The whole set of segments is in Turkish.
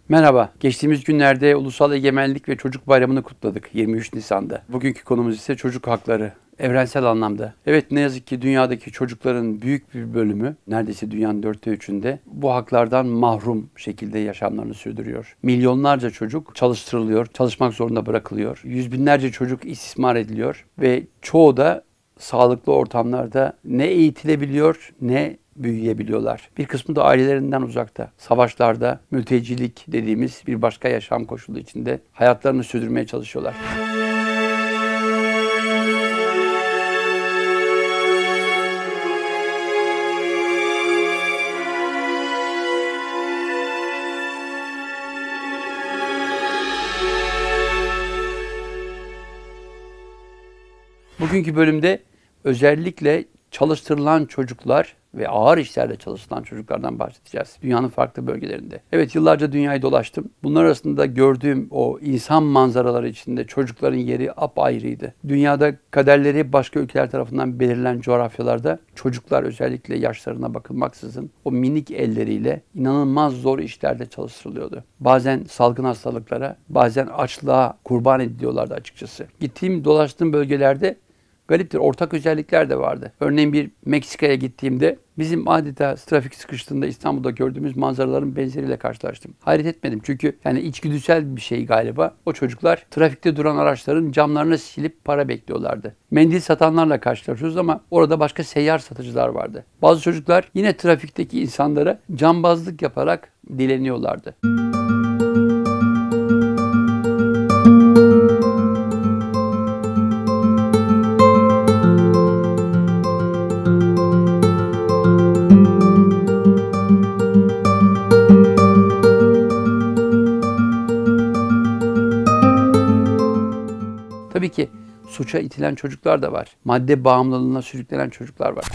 Merhaba. Geçtiğimiz günlerde Ulusal Egemenlik ve Çocuk Bayramı'nı kutladık 23 Nisan'da. Bugünkü konumuz ise çocuk hakları. Evrensel anlamda. Evet, ne yazık ki dünyadaki çocukların büyük bir bölümü, neredeyse dünyanın 3'ünde bu haklardan mahrum şekilde yaşamlarını sürdürüyor. Milyonlarca çocuk çalıştırılıyor, çalışmak zorunda bırakılıyor. Yüz binlerce çocuk istismar ediliyor ve çoğu da sağlıklı ortamlarda ne eğitilebiliyor ne büyüyebiliyorlar. Bir kısmı da ailelerinden uzakta. Savaşlarda, mültecilik dediğimiz bir başka yaşam koşulu içinde hayatlarını sürdürmeye çalışıyorlar. Bugünkü bölümde özellikle çalıştırılan çocuklar ve ağır işlerde çalışılan çocuklardan bahsedeceğiz. Dünyanın farklı bölgelerinde. Evet, yıllarca dünyayı dolaştım. Bunlar arasında gördüğüm o insan manzaraları içinde çocukların yeri apayrıydı. Dünyada kaderleri başka ülkeler tarafından belirlenen coğrafyalarda çocuklar özellikle yaşlarına bakılmaksızın o minik elleriyle inanılmaz zor işlerde çalıştırılıyordu. Bazen salgın hastalıklara, bazen açlığa kurban ediliyorlardı açıkçası. Dolaştığım bölgelerde gariptir, ortak özellikler de vardı. Örneğin bir Meksika'ya gittiğimde bizim adeta trafik sıkıştığında İstanbul'da gördüğümüz manzaraların benzeriyle karşılaştım. Hayret etmedim çünkü içgüdüsel bir şey galiba. O çocuklar trafikte duran araçların camlarını silip para bekliyorlardı. Mendil satanlarla karşılaşıyoruz ama orada başka seyyar satıcılar vardı. Bazı çocuklar yine trafikteki insanlara cambazlık yaparak dileniyorlardı. Tabii ki suça itilen çocuklar da var. Madde bağımlılığına sürüklenen çocuklar var.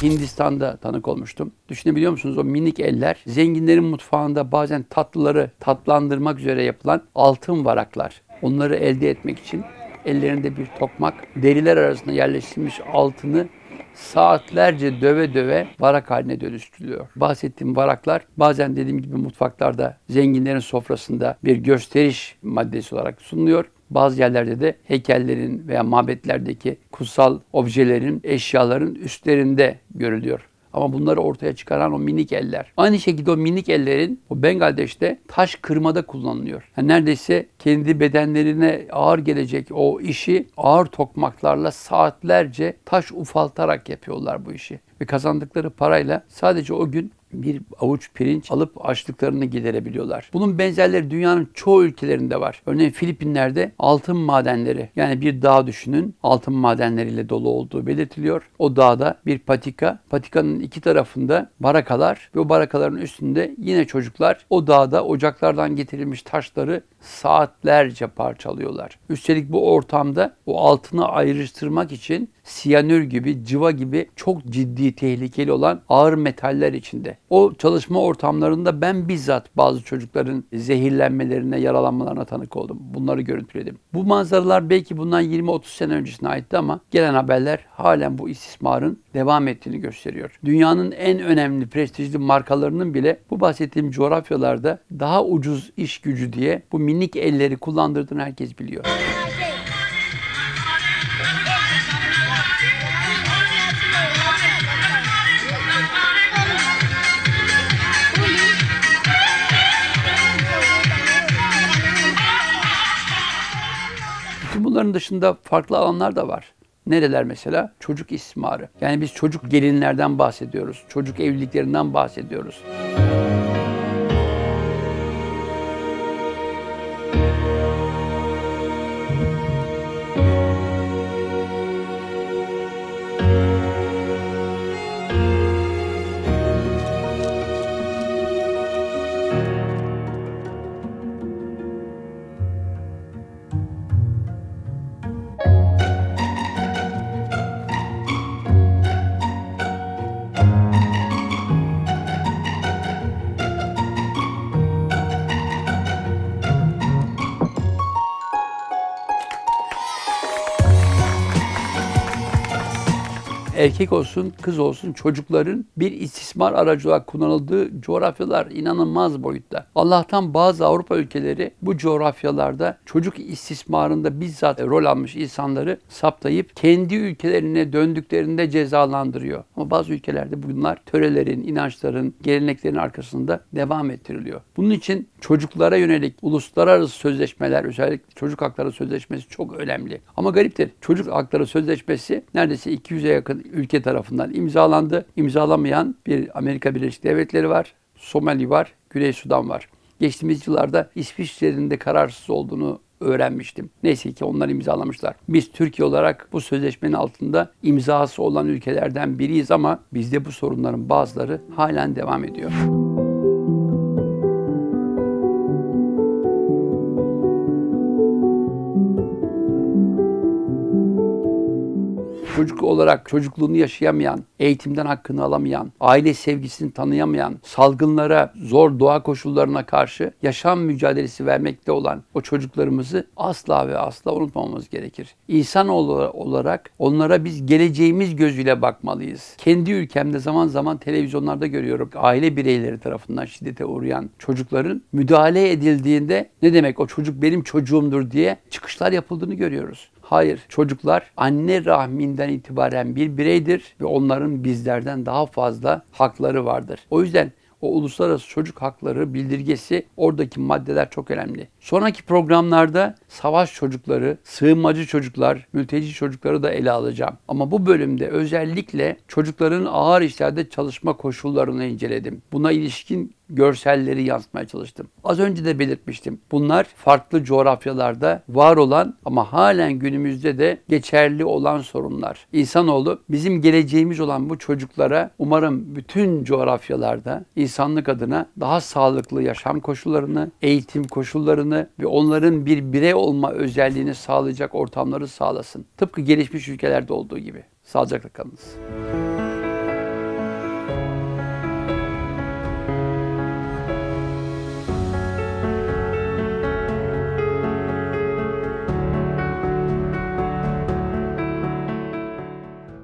Hindistan'da tanık olmuştum. Düşünebiliyor musunuz? O minik eller, zenginlerin mutfağında bazen tatlıları tatlandırmak üzere yapılan altın varaklar. Onları elde etmek için ellerinde bir tokmak, deriler arasında yerleştirilmiş altını saatlerce döve döve varak haline dönüştürülüyor. Bahsettiğim varaklar bazen dediğim gibi mutfaklarda, zenginlerin sofrasında bir gösteriş maddesi olarak sunuluyor. Bazı yerlerde de heykellerin veya mabetlerdeki kutsal objelerin, eşyaların üstlerinde görülüyor. Ama bunları ortaya çıkaran o minik eller. Aynı şekilde o minik ellerin o Bangladeş'te taş kırmada kullanılıyor. Neredeyse kendi bedenlerine ağır gelecek o işi ağır tokmaklarla saatlerce taş ufaltarak yapıyorlar bu işi. Ve kazandıkları parayla sadece o gün bir avuç pirinç alıp açlıklarını giderebiliyorlar. Bunun benzerleri dünyanın çoğu ülkelerinde var. Örneğin Filipinler'de altın madenleri, yani bir dağ düşünün, altın madenleriyle dolu olduğu belirtiliyor. O dağda bir patika, patikanın iki tarafında barakalar ve o barakaların üstünde yine çocuklar o dağda ocaklardan getirilmiş taşları saatlerce parçalıyorlar. Üstelik bu ortamda o altını ayrıştırmak için siyanür gibi, cıva gibi çok ciddi, tehlikeli olan ağır metaller içinde. O çalışma ortamlarında ben bizzat bazı çocukların zehirlenmelerine, yaralanmalarına tanık oldum. Bunları görüntüledim. Bu manzaralar belki bundan 20-30 sene öncesine aitti ama gelen haberler halen bu istismarın devam ettiğini gösteriyor. Dünyanın en önemli prestijli markalarının bile bu bahsettiğim coğrafyalarda daha ucuz iş gücü diye bu minik elleri kullandırdığını herkes biliyor. Bunların dışında farklı alanlar da var. Nereler mesela? Çocuk istismarı. Yani biz çocuk gelinlerden bahsediyoruz. Çocuk evliliklerinden bahsediyoruz. erkek olsun, kız olsun çocukların bir istismar aracı olarak kullanıldığı coğrafyalar inanılmaz boyutta. Allah'tan bazı Avrupa ülkeleri bu coğrafyalarda çocuk istismarında bizzat rol almış insanları saptayıp kendi ülkelerine döndüklerinde cezalandırıyor. Ama bazı ülkelerde bunlar törelerin, inançların, geleneklerin arkasında devam ettiriliyor. Bunun için çocuklara yönelik uluslararası sözleşmeler, özellikle çocuk hakları sözleşmesi çok önemli. Ama gariptir. Çocuk hakları sözleşmesi neredeyse 200'e yakın ülke tarafından imzalandı. İmzalamayan bir Amerika Birleşik Devletleri var, Somali var, Güney Sudan var. Geçtiğimiz yıllarda İsviçre'nin de kararsız olduğunu öğrenmiştim. Neyse ki onlar imzalamışlar. Biz Türkiye olarak bu sözleşmenin altında imzası olan ülkelerden biriyiz ama bizde bu sorunların bazıları halen devam ediyor. Çocuk olarak çocukluğunu yaşayamayan, eğitimden hakkını alamayan, aile sevgisini tanıyamayan, salgınlara, zor doğa koşullarına karşı yaşam mücadelesi vermekte olan o çocuklarımızı asla ve asla unutmamamız gerekir. İnsanoğlu olarak onlara biz geleceğimiz gözüyle bakmalıyız. Kendi ülkemde zaman zaman televizyonlarda görüyorum aile bireyleri tarafından şiddete uğrayan çocukların müdahale edildiğinde ne demek o çocuk benim çocuğumdur diye çıkışlar yapıldığını görüyoruz. Hayır, çocuklar anne rahminden itibaren bir bireydir ve onların bizlerden daha fazla hakları vardır. O yüzden o uluslararası çocuk hakları bildirgesi, oradaki maddeler çok önemli. Sonraki programlarda savaş çocukları, sığınmacı çocuklar, mülteci çocukları da ele alacağım. Ama bu bölümde özellikle çocukların ağır işlerde çalışma koşullarını inceledim. Buna ilişkin görselleri yansıtmaya çalıştım. Az önce de belirtmiştim. Bunlar farklı coğrafyalarda var olan ama halen günümüzde de geçerli olan sorunlar. İnsanoğlu bizim geleceğimiz olan bu çocuklara umarım bütün coğrafyalarda insanlık adına daha sağlıklı yaşam koşullarını, eğitim koşullarını ve onların bir birey olma özelliğini sağlayacak ortamları sağlasın. Tıpkı gelişmiş ülkelerde olduğu gibi. Sağlıcakla kalınız.